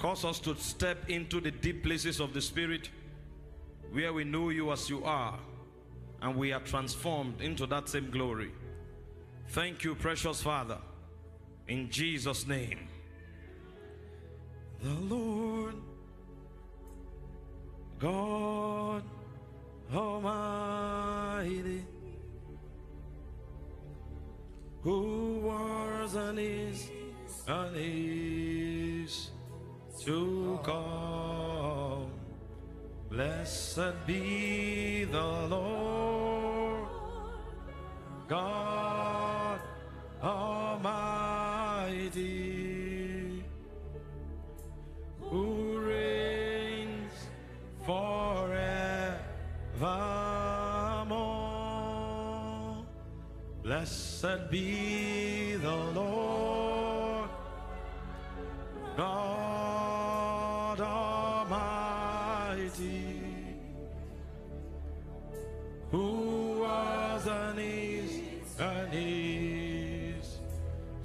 Cause us to step into the deep places of the Spirit, where we know you as you are, and we are transformed into that same glory. Thank you, precious Father, in Jesus' name. The Lord God Almighty, who was and is to come. Blessed be the Lord God Almighty, who reigns forevermore. Blessed be the Lord God Almighty, who was and is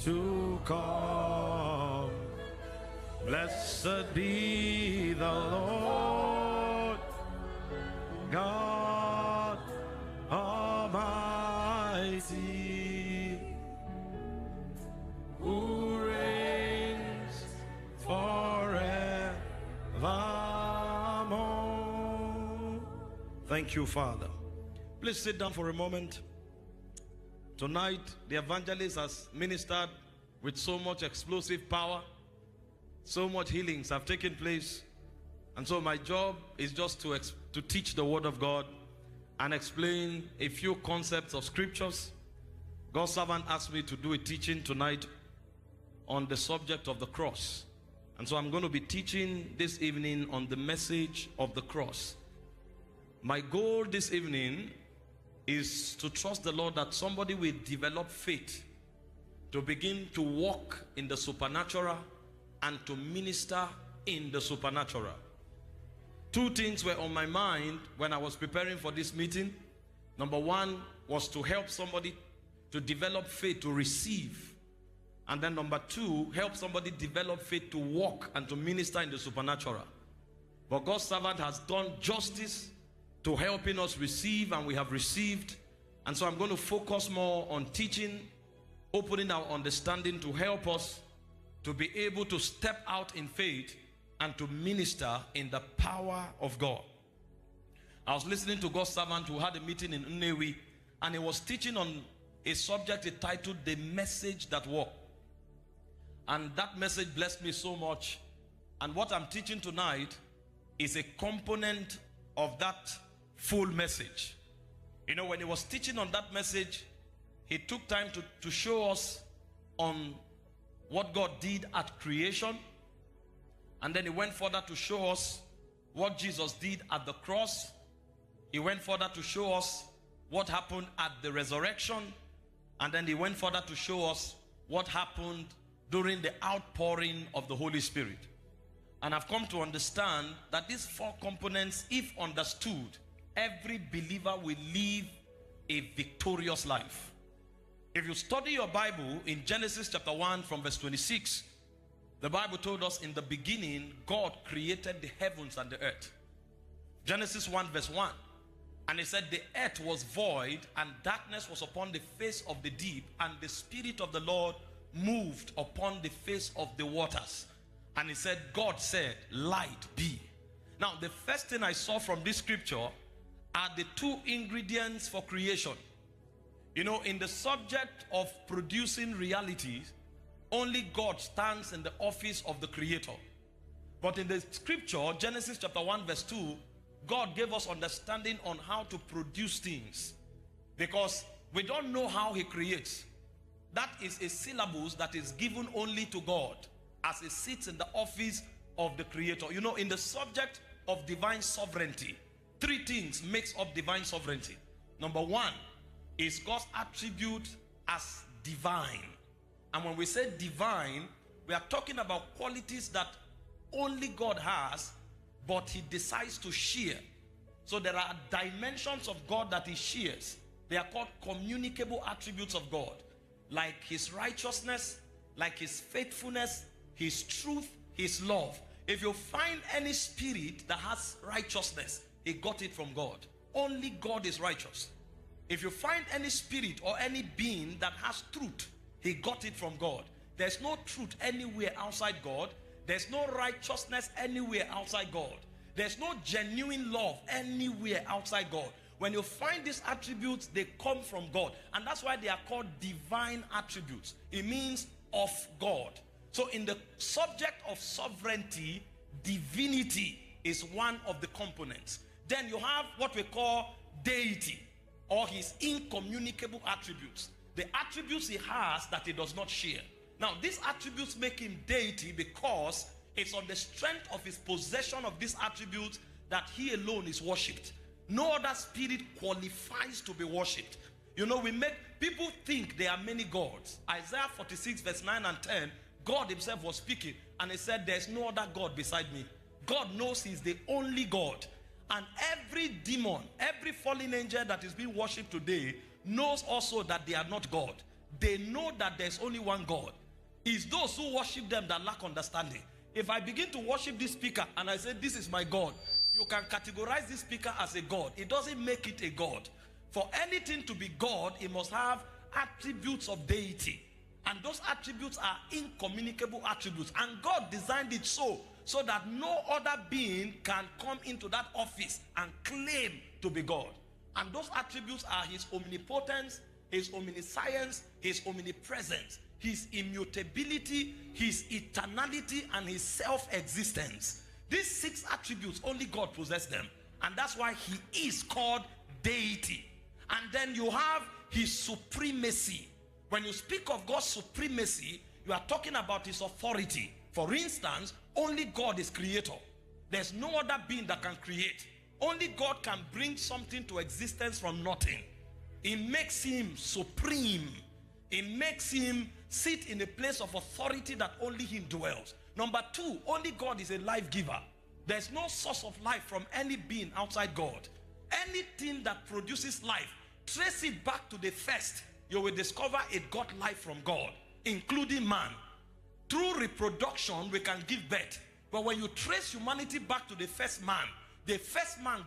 to come. Blessed be the Lord God Almighty, who reigns forevermore. Thank you, Father. Please sit down for a moment. Tonight, the evangelist has ministered with so much explosive power. So much healings have taken place. And so my job is just to teach the word of God and explain a few concepts of scriptures. God's servant asked me to do a teaching tonight on the subject of the cross. And so I'm going to be teaching this evening on the message of the cross. My goal this evening is to trust the Lord that somebody will develop faith to begin to walk in the supernatural and to minister in the supernatural. Two things were on my mind when I was preparing for this meeting. Number one was to help somebody to develop faith to receive. And then number two, help somebody develop faith to walk and to minister in the supernatural. But God's servant has done justice to helping us receive, and we have received. And so I'm going to focus more on teaching, opening our understanding to help us to be able to step out in faith and to minister in the power of God. I was listening to God's servant who had a meeting in Nnewi, and he was teaching on a subject entitled The Message That Walked. And that message blessed me so much. And what I'm teaching tonight is a component of that full message. You know, when he was teaching on that message, he took time to show us on what God did at creation. And then he went further to show us what Jesus did at the cross. He went further to show us what happened at the resurrection. And then he went further to show us what happened during the outpouring of the Holy Spirit. And I've come to understand that these four components, if understood, every believer will live a victorious life. If you study your Bible in Genesis chapter 1 from verse 26, the Bible told us in the beginning, God created the heavens and the earth. Genesis 1 verse 1. And it said the earth was void and darkness was upon the face of the deep, and the Spirit of the Lord moved upon the face of the waters. And he said, God said, light be. Now, the first thing I saw from this scripture are the two ingredients for creation. You know, in the subject of producing realities, only God stands in the office of the creator. But in the scripture, Genesis chapter 1 verse 2, God gave us understanding on how to produce things. Because we don't know how he creates. That is a syllabus that is given only to God as he sits in the office of the creator. You know, in the subject of divine sovereignty, three things makes up divine sovereignty. Number one is God's attribute as divine. And when we say divine, we are talking about qualities that only God has, but he decides to share. So there are dimensions of God that he shares. They are called communicable attributes of God, like his righteousness, like his faithfulness, his truth, his love. If you find any spirit that has righteousness, he got it from God. Only God is righteous. If you find any spirit or any being that has truth, he got it from God. There's no truth anywhere outside God. There's no righteousness anywhere outside God. There's no genuine love anywhere outside God. When you find these attributes, they come from God. And that's why they are called divine attributes. It means of God. So in the subject of sovereignty, divinity is one of the components. Then you have what we call deity, or his incommunicable attributes. The attributes he has that he does not share. Now, these attributes make him deity because it's on the strength of his possession of these attributes that he alone is worshipped. No other spirit qualifies to be worshipped. You know, people think there are many gods. Isaiah 46 verse 9 and 10, God himself was speaking and he said, there's no other God beside me. God knows he's the only God. And every demon, every fallen angel that is being worshipped today knows also that they are not God. They know that there's only one God. It's those who worship them that lack understanding. If I begin to worship this speaker and I say, this is my God, you can categorize this speaker as a God. It doesn't make it a God. For anything to be God, it must have attributes of deity. And those attributes are incommunicable attributes. And God designed it so that no other being can come into that office and claim to be God. And those attributes are his omnipotence, his omniscience, his omnipresence, his immutability, his eternality, and his self-existence. These 6 attributes, only God possesses them. And that's why he is called deity. And then you have his supremacy. When you speak of God's supremacy, you are talking about his authority. For instance, only God is creator. There's no other being that can create. Only God can bring something to existence from nothing. It makes him supreme. It makes him sit in a place of authority that only him dwells. Number 2, only God is a life giver. There's no source of life from any being outside God. Anything that produces life, trace it back to the first, you will discover it got life from God, including man. Through reproduction, we can give birth. But when you trace humanity back to the first man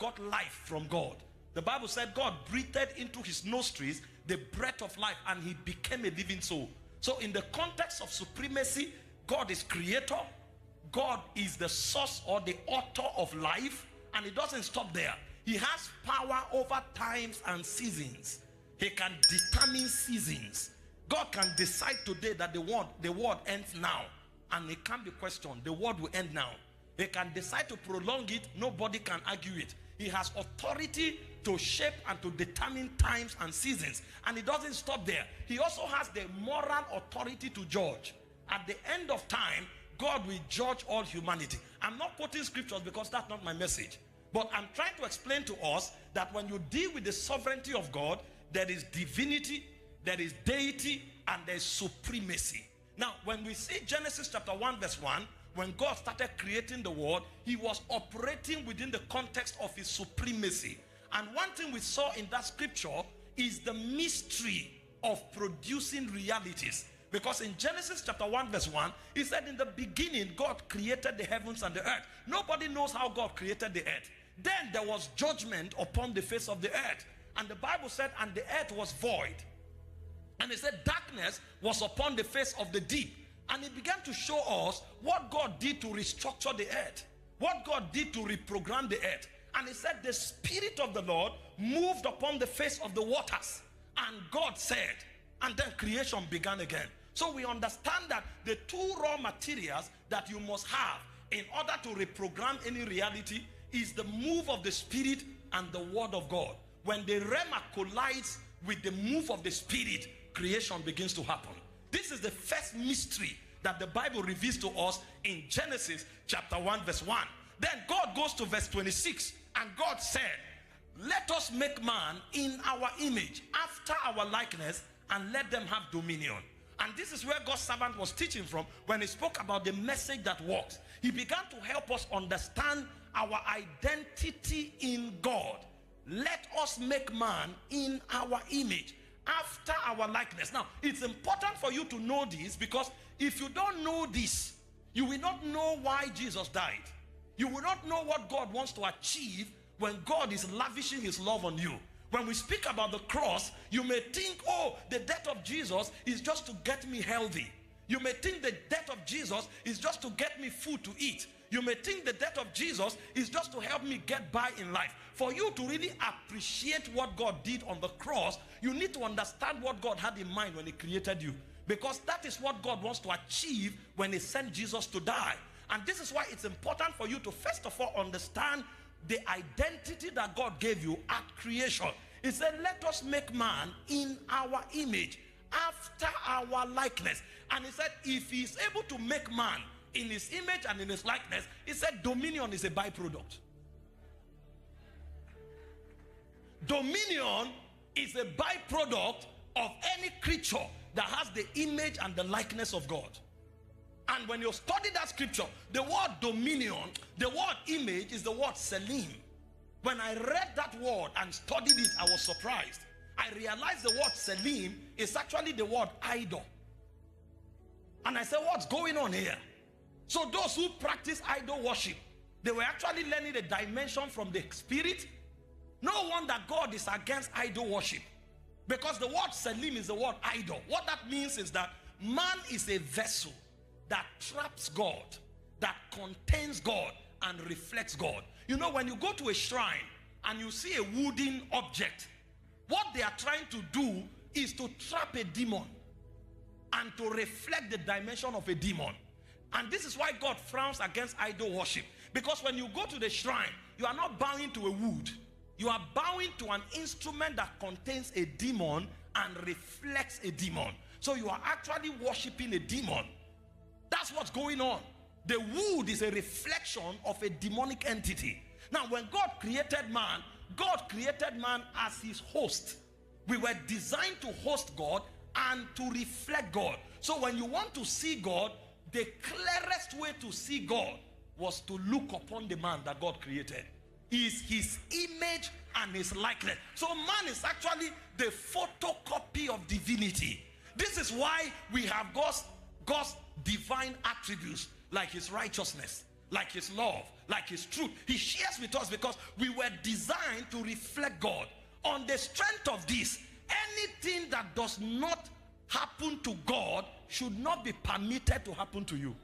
got life from God. The Bible said God breathed into his nostrils the breath of life and he became a living soul. So in the context of supremacy, God is creator. God is the source or the author of life. And it doesn't stop there. He has power over times and seasons. He can determine seasons. God can decide today that the world ends now. And it can't be questioned. The world will end now. He can decide to prolong it. Nobody can argue it. He has authority to shape and to determine times and seasons. And it doesn't stop there. He also has the moral authority to judge. At the end of time, God will judge all humanity. I'm not quoting scriptures because that's not my message. But I'm trying to explain to us that when you deal with the sovereignty of God, there is divinity, there is deity, and there is supremacy. Now, when we see Genesis chapter 1 verse 1, when God started creating the world, he was operating within the context of his supremacy. And one thing we saw in that scripture is the mystery of producing realities. Because in Genesis chapter 1 verse 1, he said in the beginning, God created the heavens and the earth. Nobody knows how God created the earth. Then there was judgment upon the face of the earth. And the Bible said, and the earth was void. And it said darkness was upon the face of the deep. And it began to show us what God did to restructure the earth. What God did to reprogram the earth. And it said the Spirit of the Lord moved upon the face of the waters. And God said, and then creation began again. So we understand that the 2 raw materials that you must have in order to reprogram any reality is the move of the Spirit and the Word of God. When the Rhema collides with the move of the Spirit, creation begins to happen. This is the first mystery that the Bible reveals to us in Genesis chapter 1 verse 1. Then God goes to verse 26 and God said, let us make man in our image, after our likeness, and let them have dominion. And this is where God's servant was teaching from when he spoke about the message that works. He began to help us understand our identity in God. Let us make man in our image, after our likeness. Now, it's important for you to know this, because if you don't know this, You will not know why Jesus died. You will not know what God wants to achieve when God is lavishing his love on you. When we speak about the cross, you may think, oh, the death of Jesus is just to get me healthy. You may think the death of Jesus is just to get me food to eat. You may think the death of Jesus is just to help me get by in life. For you to really appreciate what God did on the cross, you need to understand what God had in mind when he created you. Because that is what God wants to achieve when he sent Jesus to die. And this is why it's important for you to first of all understand the identity that God gave you at creation. He said, let us make man in our image, after our likeness. And he said, if he is able to make man in his image and in his likeness, he said dominion is a byproduct. Dominion is a byproduct of any creature that has the image and the likeness of God. And when you study that scripture, the word dominion, the word image is the word selim. When I read that word and studied it, I was surprised. I realized the word selim is actually the word idol. And I said, what's going on here? So those who practice idol worship, they were actually learning a dimension from the spirit. No wonder God is against idol worship. Because the word selim is the word idol. What that means is that man is a vessel that traps God, that contains God and reflects God. You know, when you go to a shrine and you see a wooden object, what they are trying to do is to trap a demon and to reflect the dimension of a demon. And this is why God frowns against idol worship. Because when you go to the shrine, you are not bowing to a wood. You are bowing to an instrument that contains a demon and reflects a demon. So you are actually worshiping a demon. That's what's going on. The wood is a reflection of a demonic entity. Now, when God created man as his host. We were designed to host God and to reflect God. So when you want to see God, the clearest way to see God was to look upon the man that God created. He is his image and his likeness. So man is actually the photocopy of divinity. This is why we have God's divine attributes, like his righteousness, like his love, like his truth. He shares with us because we were designed to reflect God. On the strength of this, anything that does not happen to God should not be permitted to happen to you.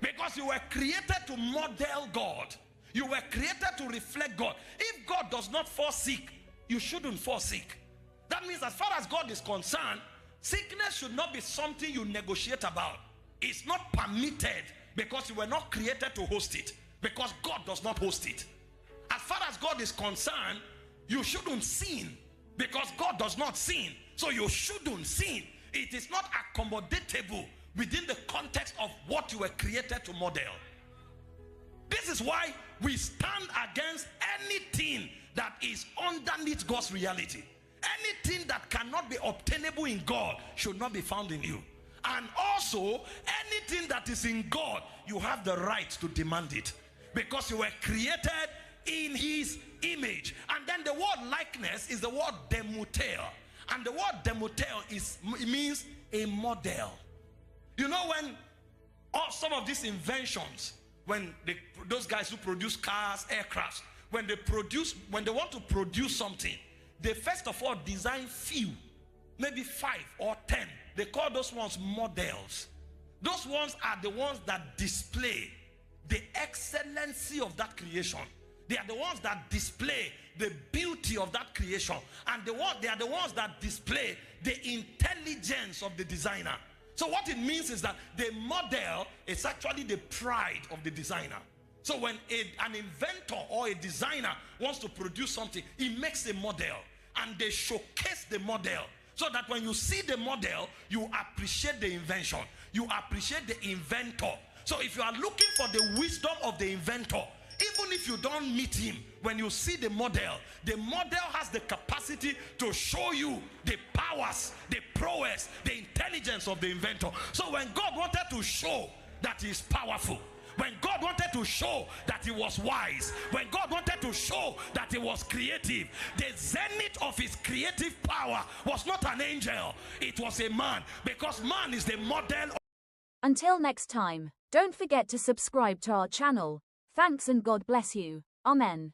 Because you were created to model God. You were created to reflect God. If God does not fall sick, you shouldn't fall sick. That means as far as God is concerned, sickness should not be something you negotiate about. It's not permitted because you were not created to host it. Because God does not host it. As far as God is concerned, you shouldn't sin because God does not sin. So you shouldn't sin. It is not accommodatable within the context of what you were created to model. This is why we stand against anything that is underneath God's reality. Anything that cannot be obtainable in God should not be found in you. And also, anything that is in God, you have the right to demand it. Because you were created in his image. And then the word likeness is the word demuter. And the word demuter means a model. You know, when some of these inventions, when those guys who produce cars, aircrafts, when they want to produce something, they first of all design few, maybe 5 or 10. They call those ones models. Those ones are the ones that display the excellency of that creation. They are the ones that display the beauty of that creation. And they are the ones that display the intelligence of the designer. So what it means is that the model is actually the pride of the designer. So when an inventor or a designer wants to produce something, he makes a model and they showcase the model so that when you see the model, you appreciate the invention. You appreciate the inventor. So if you are looking for the wisdom of the inventor, even if you don't meet him, when you see the model has the capacity to show you the powers, the prowess, the intelligence of the inventor. So when God wanted to show that he is powerful, when God wanted to show that he was wise, when God wanted to show that he was creative, the zenith of his creative power was not an angel, it was a man, because man is the model Until next time, don't forget to subscribe to our channel. Thanks and God bless you. Amen.